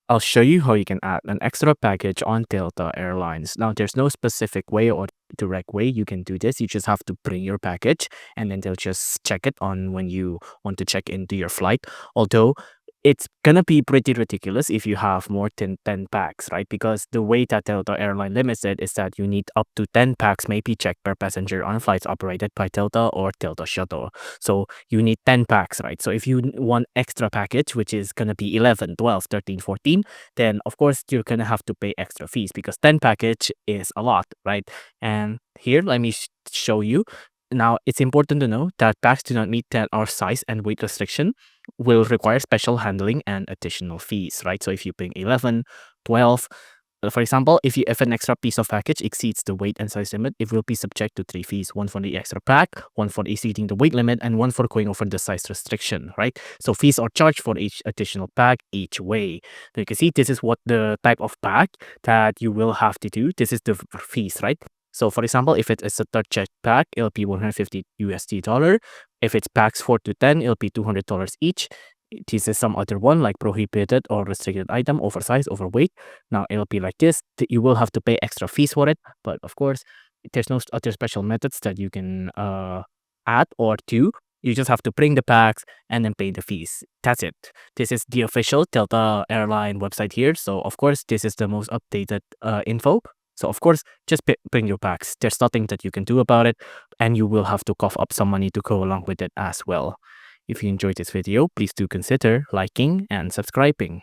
I'll show you how you can add an extra package on Delta Airlines. Now, there's no specific way or direct way you can do this. You just have to bring your package and then they'll just check it on when you want to check into your flight. Although it's gonna be pretty ridiculous if you have more than 10 packs, right? Because the way that Delta Airline limits it is that you need up to 10 packs may be checked per passenger on flights operated by Delta or Delta Shuttle. So you need 10 packs, right? So if you want extra package, which is going to be 11, 12, 13, 14, then of course you're going to have to pay extra fees because 10 package is a lot, right? And here, let me show you. Now, it's important to know that packs do not meet 10 our size and weight restriction will require special handling and additional fees, right? So if you bring 11, 12, for example, if an extra piece of package exceeds the weight and size limit, it will be subject to three fees: one for the extra pack, one for exceeding the weight limit, and one for going over the size restriction, right? So fees are charged for each additional pack each way. So you can see this is what the type of pack that you will have to do. This is the fees, right? So for example, if it is a third check pack, it'll be 150 USD dollar. If it's packs 4 to 10, it'll be $200 each. This is some other one like prohibited or restricted item, oversized, overweight. Now it'll be like this. You will have to pay extra fees for it, but of course, there's no other special methods that you can add or do. You just have to bring the packs and then pay the fees. That's it. This is the official Delta Airline website here. So of course, this is the most updated info. So of course, just bring your packs. There's nothing that you can do about it, and you will have to cough up some money to go along with it as well. If you enjoyed this video, please do consider liking and subscribing.